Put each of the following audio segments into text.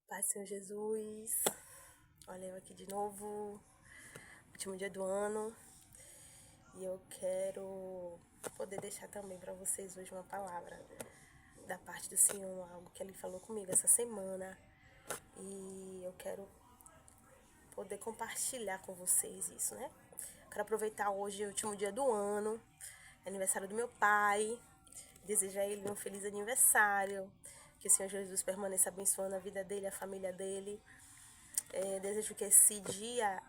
Pai, Senhor Jesus, olha eu aqui de novo, último dia do ano, e eu quero poder deixar também para vocês hoje uma palavra da parte do Senhor, algo que Ele falou comigo essa semana, e eu quero poder compartilhar com vocês isso, né? Quero aproveitar hoje o último dia do ano, aniversário do meu pai, desejar a ele um feliz aniversário, que o Senhor Jesus permaneça abençoando a vida dele, a família dele. Desejo que esse dia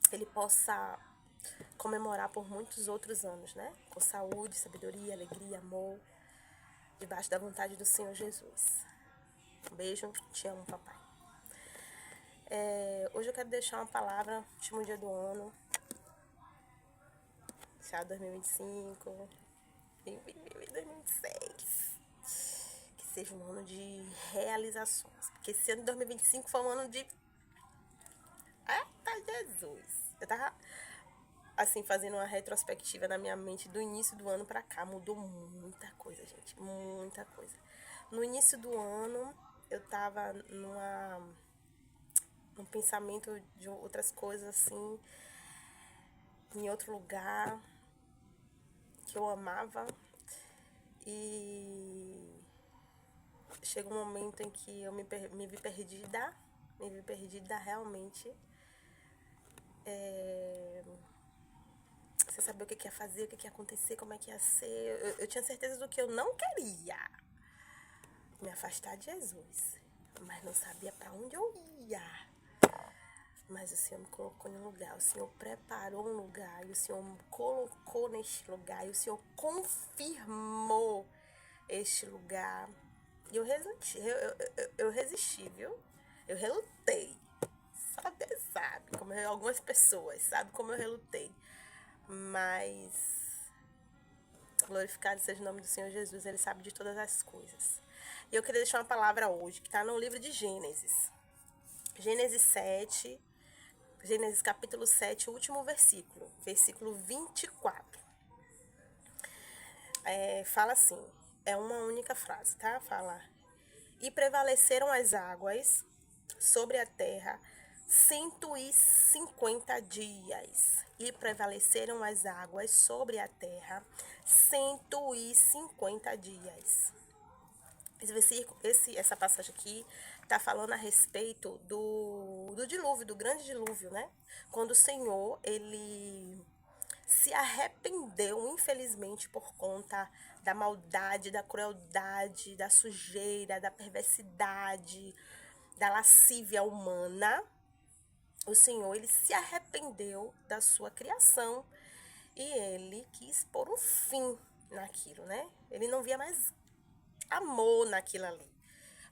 ele possa comemorar por muitos outros anos, né? Com saúde, sabedoria, alegria, amor, debaixo da vontade do Senhor Jesus. Um beijo, te amo, papai. Hoje eu quero deixar uma palavra, último dia do ano, já 2025, 2026. Que seja um ano de realizações. Porque esse ano de 2025 foi um ano de... Eita Jesus! Eu tava, assim, fazendo uma retrospectiva na minha mente do início do ano pra cá. Mudou muita coisa, gente. Muita coisa. No início do ano, eu tava num pensamento de outras coisas, assim, em outro lugar, que eu amava. E chega um momento em que eu me vi perdida realmente. Sem saber o que ia fazer, o que ia acontecer, como é que ia ser. Eu tinha certeza do que eu não queria. Me afastar de Jesus. Mas não sabia para onde eu ia. Mas o Senhor me colocou em um lugar. O Senhor preparou um lugar. E o Senhor me colocou neste lugar. E o Senhor confirmou este lugar. E eu resisti, eu resisti, viu? Eu relutei. Só Deus sabe, como algumas pessoas sabem como eu relutei. Mas glorificado seja o nome do Senhor Jesus, Ele sabe de todas as coisas. E eu queria deixar uma palavra hoje, que está no livro de Gênesis. Gênesis 7, Gênesis capítulo 7, o último versículo, versículo 24. Fala assim, é uma única frase, tá? Fala: e prevaleceram as águas sobre a terra 150 dias. E prevaleceram as águas sobre a terra 150 dias. Essa passagem aqui está falando a respeito do dilúvio, do grande dilúvio, né? Quando o Senhor, ele se arrependeu, infelizmente, por conta da maldade, da crueldade, da sujeira, da perversidade, da lascívia humana. O Senhor, ele se arrependeu da sua criação e ele quis pôr um fim naquilo, né? Ele não via mais amor naquilo ali,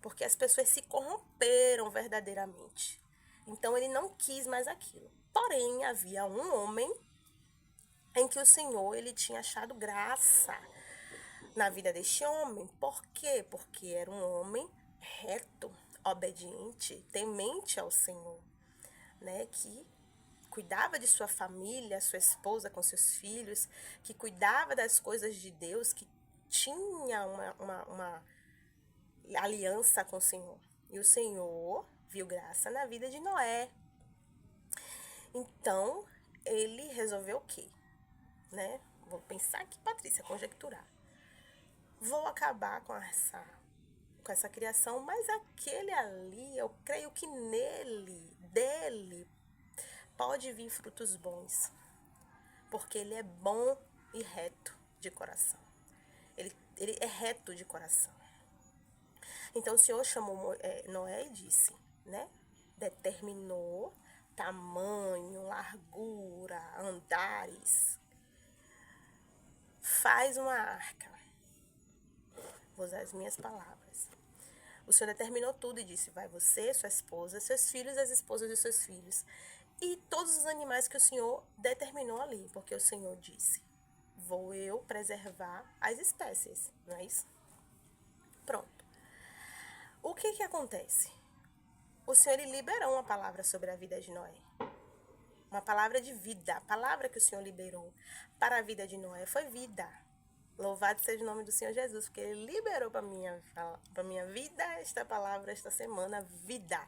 porque as pessoas se corromperam verdadeiramente. Então ele não quis mais aquilo. Porém, havia um homem em que o Senhor, ele tinha achado graça na vida deste homem. Por quê? Porque era um homem reto, obediente, temente ao Senhor, né? Que cuidava de sua família, sua esposa com seus filhos, que cuidava das coisas de Deus, que tinha uma aliança com o Senhor. E o Senhor viu graça na vida de Noé. Então, ele resolveu o quê? Né? Vou pensar aqui, Patrícia, conjecturar. Vou acabar com essa criação, mas aquele ali, eu creio que dele, pode vir frutos bons. Porque ele é bom e reto de coração. Ele é reto de coração. Então o Senhor chamou Noé e disse, né? Determinou tamanho, largura, andares. Faz uma arca. Vou usar as minhas palavras. O Senhor determinou tudo e disse, vai você, sua esposa, seus filhos, as esposas de seus filhos. E todos os animais que o Senhor determinou ali. Porque o Senhor disse, vou eu preservar as espécies. Não é isso? Pronto. O que acontece? O Senhor, ele liberou uma palavra sobre a vida de Noé. Uma palavra de vida. A palavra que o Senhor liberou para a vida de Noé foi vida. Louvado seja o nome do Senhor Jesus, porque Ele liberou para minha vida esta palavra, esta semana, vida.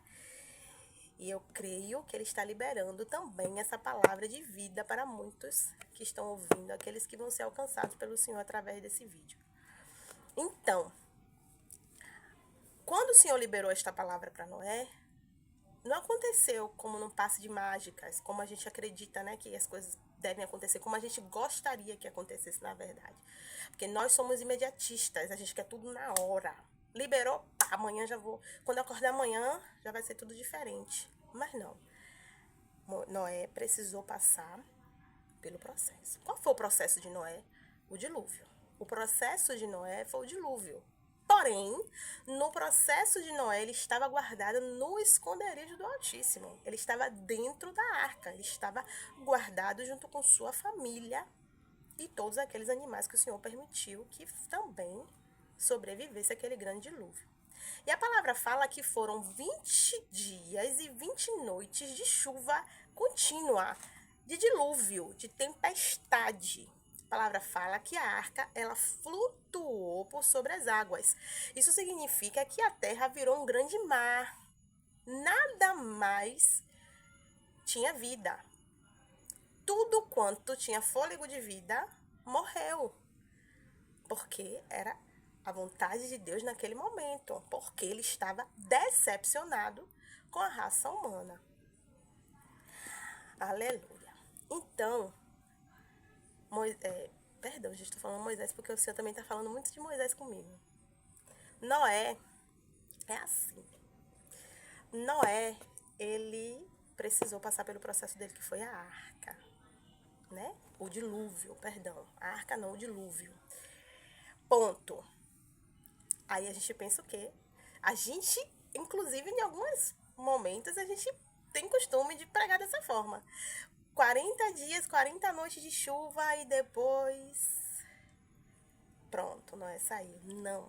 E eu creio que Ele está liberando também essa palavra de vida para muitos que estão ouvindo, aqueles que vão ser alcançados pelo Senhor através desse vídeo. Então, quando o Senhor liberou esta palavra para Noé, não aconteceu como num passe de mágicas, como a gente acredita, né, que as coisas devem acontecer, como a gente gostaria que acontecesse na verdade. Porque nós somos imediatistas, a gente quer tudo na hora. Liberou, pá, amanhã já vou. Quando eu acordar amanhã, já vai ser tudo diferente. Mas não. Noé precisou passar pelo processo. Qual foi o processo de Noé? O dilúvio. O processo de Noé foi o dilúvio. Porém, no processo de Noé, ele estava guardado no esconderijo do Altíssimo. Ele estava dentro da arca. Ele estava guardado junto com sua família e todos aqueles animais que o Senhor permitiu que também sobrevivesse àquele grande dilúvio. E a palavra fala que foram 20 dias e 20 noites de chuva contínua, de dilúvio, de tempestade. A palavra fala que a arca, ela flutuou por sobre as águas. Isso significa que a terra virou um grande mar. Nada mais tinha vida. Tudo quanto tinha fôlego de vida morreu. Porque era a vontade de Deus naquele momento. Porque ele estava decepcionado com a raça humana. Aleluia. Então, perdão, gente, estou falando Moisés porque o Senhor também está falando muito de Moisés comigo. Noé é assim. Noé, ele precisou passar pelo processo dele, que foi a arca, né? O dilúvio, perdão. A arca não, o dilúvio. Ponto. Aí a gente pensa o quê? A gente, inclusive, em alguns momentos, a gente tem costume de pregar dessa forma. 40 dias, 40 noites de chuva e depois... Pronto, Noé saiu. Não.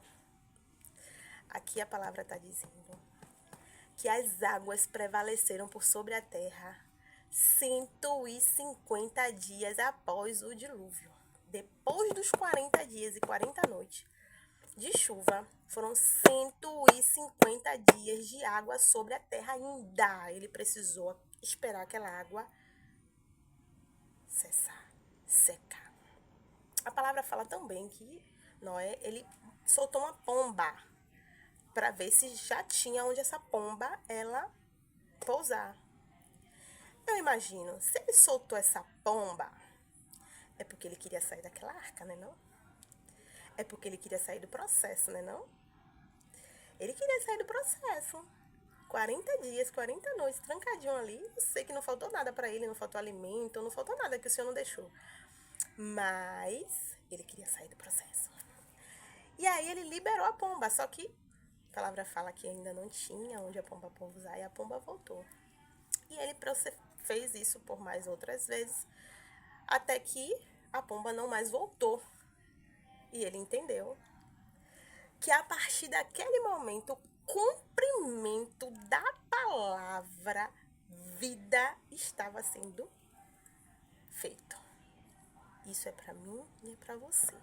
Aqui a palavra está dizendo que as águas prevaleceram por sobre a terra 150 dias após o dilúvio. Depois dos 40 dias e 40 noites de chuva, foram 150 dias de água sobre a terra ainda. Ele precisou esperar aquela água cessar, secar. A palavra fala também que Noé, ele soltou uma pomba para ver se já tinha onde essa pomba ela pousar. Eu imagino, se ele soltou essa pomba, é porque ele queria sair daquela arca, né não? É porque ele queria sair do processo, né não? Ele queria sair do processo. 40 dias, 40 noites, trancadinho ali. Eu sei que não faltou nada para ele, não faltou alimento, não faltou nada que o Senhor não deixou. Mas ele queria sair do processo. E aí ele liberou a pomba, só que a palavra fala que ainda não tinha onde a pomba pousar e a pomba voltou. E ele fez isso por mais outras vezes, até que a pomba não mais voltou. E ele entendeu que a partir daquele momento, o cumprimento da palavra vida estava sendo feito. Isso é para mim e é para você.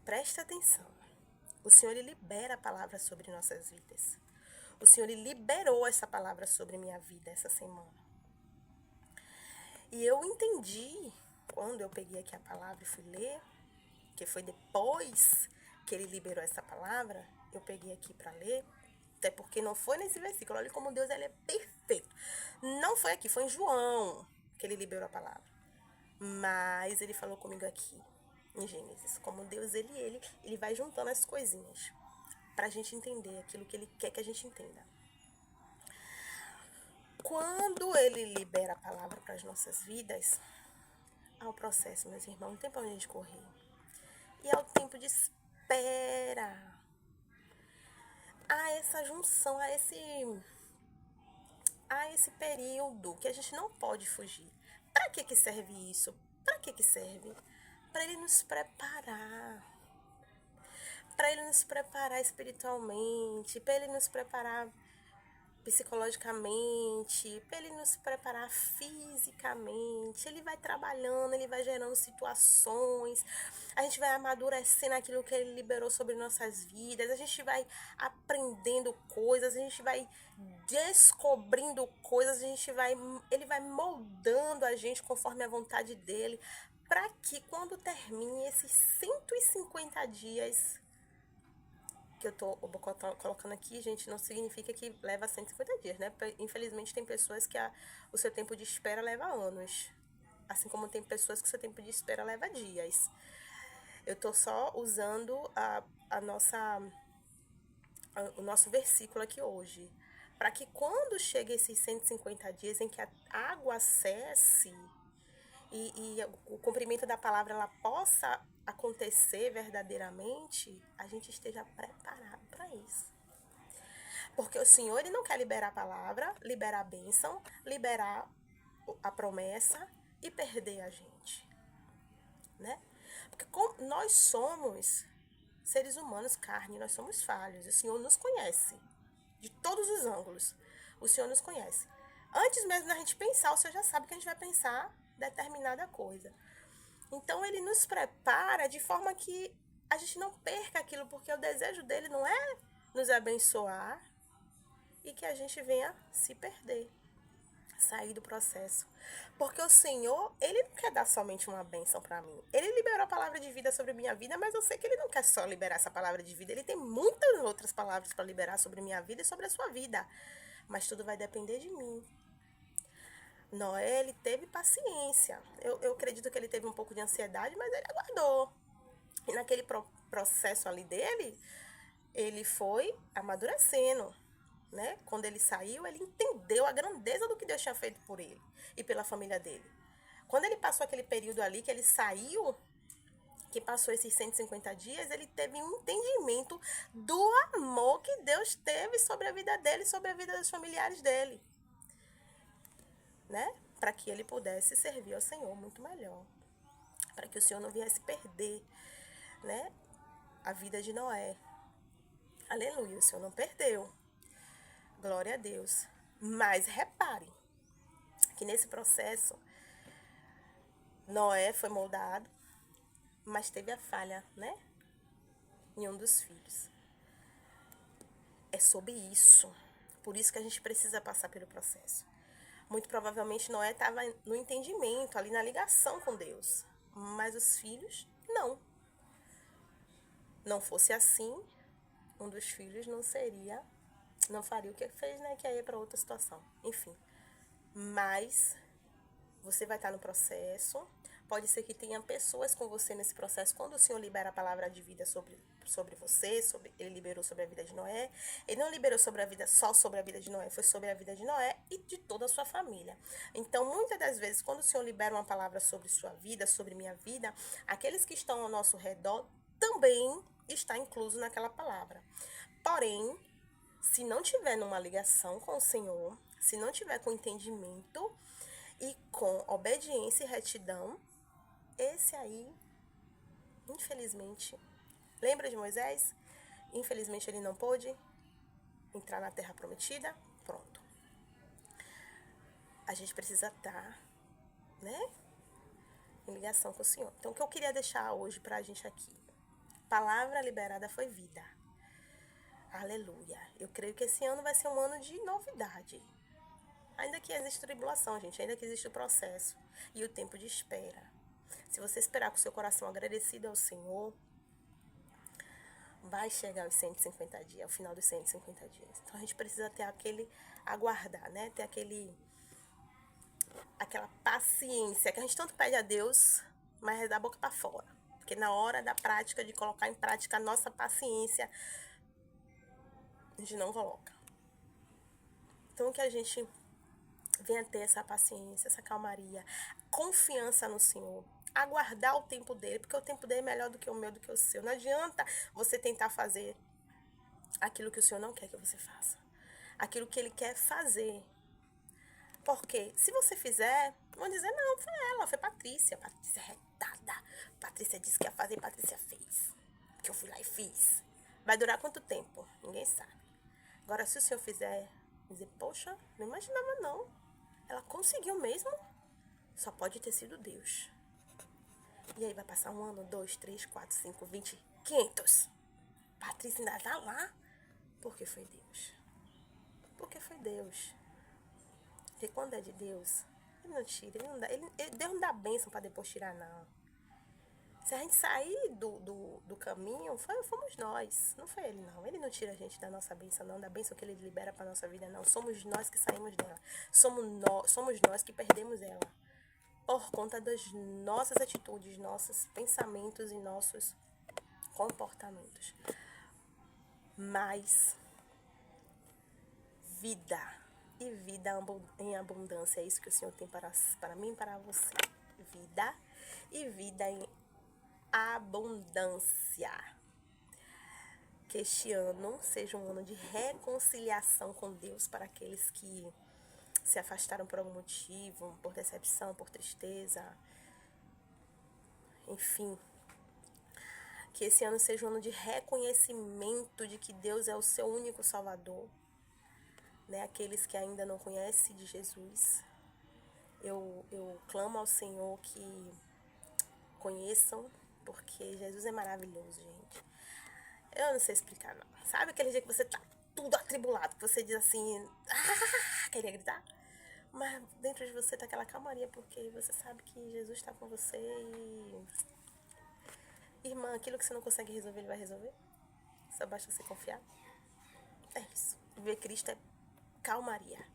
Presta atenção. O Senhor ele libera a palavra sobre nossas vidas. O Senhor ele liberou essa palavra sobre minha vida essa semana. E eu entendi, quando eu peguei aqui a palavra e fui ler, que foi depois que ele liberou essa palavra, eu peguei aqui para ler, até porque não foi nesse versículo. Olha como Deus ele é perfeito. Não foi aqui, foi em João que ele liberou a palavra. Mas ele falou comigo aqui, em Gênesis, como Deus ele vai juntando as coisinhas pra gente entender aquilo que ele quer que a gente entenda. Quando ele libera a palavra para as nossas vidas, há o processo, meus irmãos, não tem pra onde a gente correr. E há o tempo de espera. Há essa junção, há esse período que a gente não pode fugir. Para que serve isso? Para que serve? Para ele nos preparar. Para ele nos preparar espiritualmente, para ele nos preparar psicologicamente, para ele nos preparar fisicamente. Ele vai trabalhando, ele vai gerando situações, a gente vai amadurecendo aquilo que ele liberou sobre nossas vidas, a gente vai aprendendo coisas, a gente vai descobrindo coisas, ele vai moldando a gente conforme a vontade dele, para que quando termine esses 150 dias que eu tô colocando aqui, gente, não significa que leva 150 dias, né? Infelizmente tem pessoas que o seu tempo de espera leva anos. Assim como tem pessoas que o seu tempo de espera leva dias. Eu tô só usando o nosso versículo aqui hoje. Para que quando chegue esses 150 dias em que a água cesse e o cumprimento da palavra ela possa acontecer verdadeiramente, a gente esteja preparado para isso. Porque o Senhor ele não quer liberar a palavra, liberar a bênção, liberar a promessa e perder a gente, né? Porque nós somos seres humanos, carne, nós somos falhos. O Senhor nos conhece de todos os ângulos. O Senhor nos conhece. Antes mesmo da gente pensar, o Senhor já sabe que a gente vai pensar determinada coisa. Então ele nos prepara de forma que a gente não perca aquilo, porque o desejo dele não é nos abençoar e que a gente venha se perder, sair do processo. Porque o Senhor, ele não quer dar somente uma bênção para mim. Ele liberou a palavra de vida sobre a minha vida, mas eu sei que ele não quer só liberar essa palavra de vida. Ele tem muitas outras palavras para liberar sobre a minha vida e sobre a sua vida. Mas tudo vai depender de mim. Noé, ele teve paciência. Eu acredito que ele teve um pouco de ansiedade, mas ele aguardou. E naquele processo ali dele, ele foi amadurecendo, né? Quando ele saiu, ele entendeu a grandeza do que Deus tinha feito por ele e pela família dele. Quando ele passou aquele período ali, que ele saiu, que passou esses 150 dias, ele teve um entendimento do amor que Deus teve sobre a vida dele, sobre a vida dos familiares dele, né? Para que ele pudesse servir ao Senhor muito melhor. Para que o Senhor não viesse perder, né? A vida de Noé. Aleluia, o Senhor não perdeu. Glória a Deus. Mas repare que nesse processo, Noé foi moldado, mas teve a falha, né? Em um dos filhos. É sobre isso. Por isso que a gente precisa passar pelo processo. Muito provavelmente Noé estava no entendimento, ali na ligação com Deus. Mas os filhos, não. Não fosse assim, um dos filhos não faria o que fez, né? Que aí é para outra situação. Enfim. Mas você vai estar no processo. Pode ser que tenha pessoas com você nesse processo. Quando o Senhor libera a palavra de vida sobre você, ele liberou sobre a vida de Noé. Ele não liberou só sobre a vida de Noé, foi sobre a vida de Noé e de toda a sua família. Então, muitas das vezes, quando o Senhor libera uma palavra sobre sua vida, sobre minha vida, aqueles que estão ao nosso redor também está incluso naquela palavra. Porém, se não tiver numa ligação com o Senhor, se não tiver com entendimento e com obediência e retidão, esse aí, infelizmente, lembra de Moisés? Infelizmente ele não pôde entrar na terra prometida. Pronto. A gente precisa estar, né, em ligação com o Senhor. Então, o que eu queria deixar hoje pra gente aqui? Palavra liberada foi vida. Aleluia. Eu creio que esse ano vai ser um ano de novidade. Ainda que existe tribulação, gente, ainda que existe o processo e o tempo de espera. Se você esperar com o seu coração agradecido ao Senhor, vai chegar os 150 dias, ao final dos 150 dias. Então a gente precisa ter aguardar, né? Ter aquela paciência que a gente tanto pede a Deus, mas é da boca para fora. Porque na hora da prática, de colocar em prática a nossa paciência, a gente não coloca. Então que a gente venha ter essa paciência, essa calmaria, confiança no Senhor, aguardar o tempo dele, porque o tempo dele é melhor do que o meu, do que o seu. Não adianta você tentar fazer aquilo que o Senhor não quer que você faça, aquilo que ele quer fazer. Porque se você fizer, vão dizer, não, foi ela, foi Patrícia é retada, Patrícia disse que ia fazer, Patrícia fez, que eu fui lá e fiz. Vai durar quanto tempo? Ninguém sabe. Agora, se o Senhor fizer, Dizer, poxa, não imaginava não. Ela conseguiu mesmo? Só pode ter sido Deus. E aí vai passar 1 ano, 2, 3, 4, 5, 20, 500. Patrícia ainda tá lá. Porque foi Deus. Porque foi Deus. Porque quando é de Deus, ele não tira, ele não dá. Deus não dá bênção pra depois tirar, não. Se a gente sair do caminho, fomos nós. Não foi ele, não. Ele não tira a gente da nossa bênção, não. Da bênção que ele libera pra nossa vida, não. Somos nós que saímos dela. Somos nós que perdemos ela. Por conta das nossas atitudes, nossos pensamentos e nossos comportamentos. Mas vida e vida em abundância é isso que o Senhor tem para mim e para você. Vida e vida em abundância. Que este ano seja um ano de reconciliação com Deus para aqueles que se afastaram por algum motivo, por decepção, por tristeza, enfim. Que esse ano seja um ano de reconhecimento de que Deus é o seu único Salvador. Né? Aqueles que ainda não conhecem de Jesus, eu clamo ao Senhor que conheçam, porque Jesus é maravilhoso, gente. Eu não sei explicar, não. Sabe aquele dia que você tá tudo atribulado, que você diz assim, queria gritar? Mas dentro de você tá aquela calmaria, porque você sabe que Jesus tá com você e... Irmã, aquilo que você não consegue resolver, ele vai resolver. Só basta você confiar. É isso. Viver Cristo é calmaria.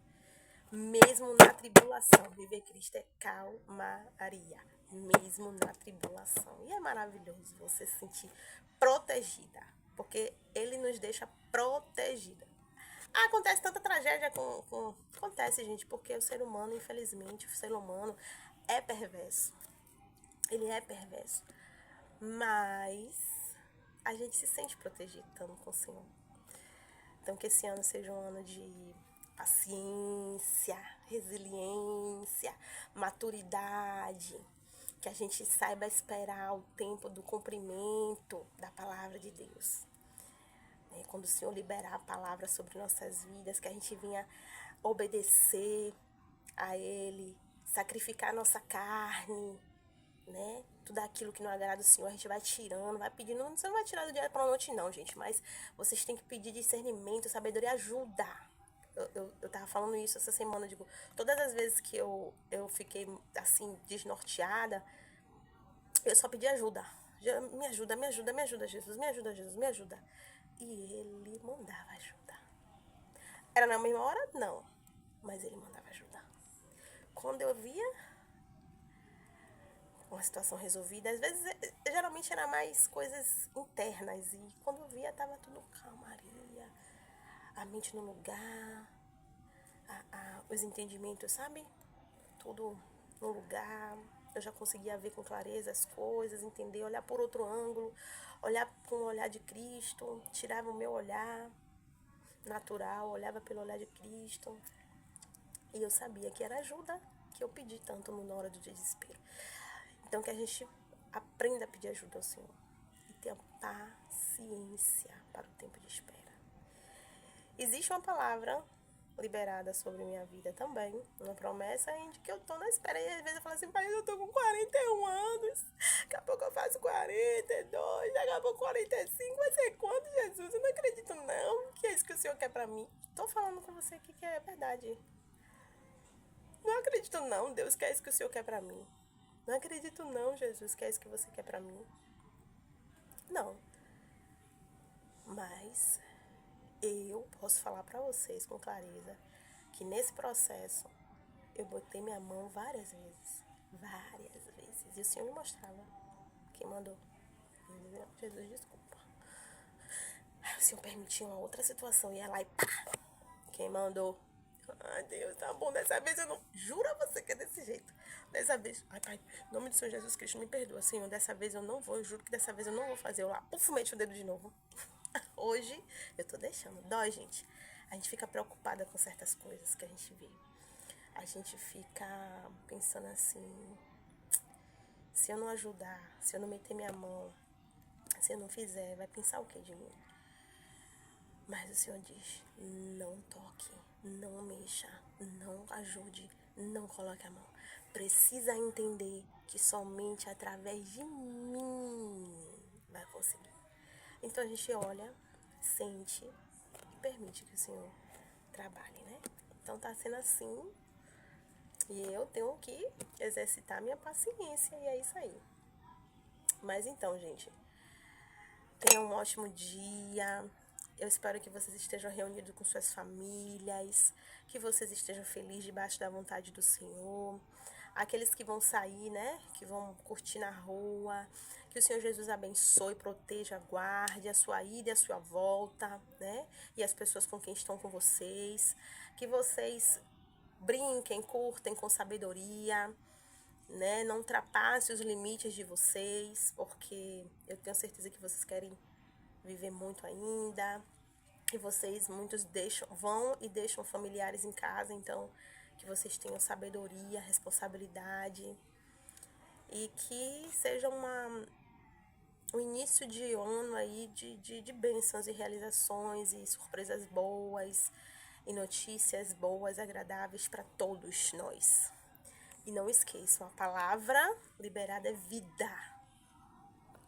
Mesmo na tribulação. Viver Cristo é calmaria. Mesmo na tribulação. E é maravilhoso você se sentir protegida. Porque ele nos deixa protegida. Acontece tanta tragédia Acontece, gente, porque o ser humano, infelizmente, o ser humano é perverso. Ele é perverso. Mas a gente se sente protegido estando com o Senhor. Então que esse ano seja um ano de paciência, resiliência, maturidade. Que a gente saiba esperar o tempo do cumprimento da palavra de Deus. Quando o Senhor liberar a palavra sobre nossas vidas, que a gente venha obedecer a Ele, sacrificar nossa carne, né? Tudo aquilo que não agrada o Senhor, a gente vai tirando, vai pedindo. Você não vai tirar do dia para a noite, não, gente. Mas vocês têm que pedir discernimento, sabedoria, ajuda. Eu tava falando isso essa semana, digo, todas as vezes que eu fiquei assim, desnorteada, eu só pedi ajuda. Me ajuda, me ajuda, me ajuda, Jesus, me ajuda, Jesus, me ajuda. E ele mandava ajuda. Era na mesma hora? Não. Mas ele mandava ajuda. Quando eu via uma situação resolvida, às vezes, geralmente era mais coisas internas. E quando eu via, tava tudo calmaria. A mente no lugar. Os entendimentos, sabe? Tudo no lugar. Eu já conseguia ver com clareza as coisas, entender, olhar por outro ângulo, olhar com o olhar de Cristo, tirava o meu olhar natural, olhava pelo olhar de Cristo. E eu sabia que era ajuda que eu pedi tanto na hora do desespero. Então que a gente aprenda a pedir ajuda ao Senhor e tenha paciência para o tempo de espera. Existe uma palavra liberada sobre minha vida também, uma promessa de que eu tô na espera. E às vezes eu falo assim, pai, eu tô com 41 anos, daqui a pouco eu faço 42, daqui a pouco 45, vai ser quando, Jesus? Eu não acredito não, que é isso que o Senhor quer pra mim. Tô falando com você aqui que é verdade. Não acredito não, Deus, que é isso que o Senhor quer pra mim. Não acredito não, Jesus, que é isso que você quer pra mim. Não. Mas eu posso falar pra vocês com clareza que nesse processo eu botei minha mão várias vezes. Várias vezes. E o Senhor me mostrava. Quem mandou? Eu dizia, Jesus, desculpa. O Senhor permitiu uma outra situação. Ia lá e pá! Quem mandou? Ai, Deus, tá bom. Dessa vez eu não... Jura você que é desse jeito. Dessa vez... Ai, Pai, em nome do Senhor Jesus Cristo, me perdoa, Senhor. Dessa vez eu não vou. Eu juro que dessa vez eu não vou fazer. Eu lá, puf, mete o dedo de novo. Hoje, eu tô deixando. Dói, gente. A gente fica preocupada com certas coisas que a gente vê. A gente fica pensando assim... Se eu não ajudar, se eu não meter minha mão, se eu não fizer, vai pensar o que de mim? Mas o Senhor diz: não toque, não mexa, não ajude, não coloque a mão. Precisa entender que somente através de mim vai conseguir. Então a gente olha, sente e permite que o Senhor trabalhe, né? Então tá sendo assim e eu tenho que exercitar minha paciência e é isso aí. Mas então, gente, tenham um ótimo dia. Eu espero que vocês estejam reunidos com suas famílias, que vocês estejam felizes debaixo da vontade do Senhor. Aqueles que vão sair, né, que vão curtir na rua, que o Senhor Jesus abençoe, proteja, guarde a sua ida e a sua volta, né, e as pessoas com quem estão com vocês. Que vocês brinquem, curtem com sabedoria, né? Não ultrapasse os limites de vocês, porque eu tenho certeza que vocês querem viver muito ainda. E vocês, muitos vão e deixam familiares em casa, então que vocês tenham sabedoria, responsabilidade e que seja um início de ano aí de bênçãos e realizações e surpresas boas e notícias boas, agradáveis para todos nós. E não esqueçam, a palavra liberada é vida.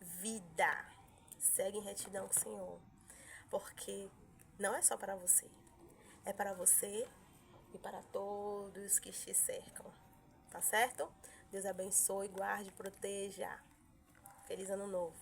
Vida. Segue em retidão com o Senhor. Porque não é só para você. É para você e para todos que te cercam. Tá certo? Deus abençoe, guarde, proteja. Feliz ano novo.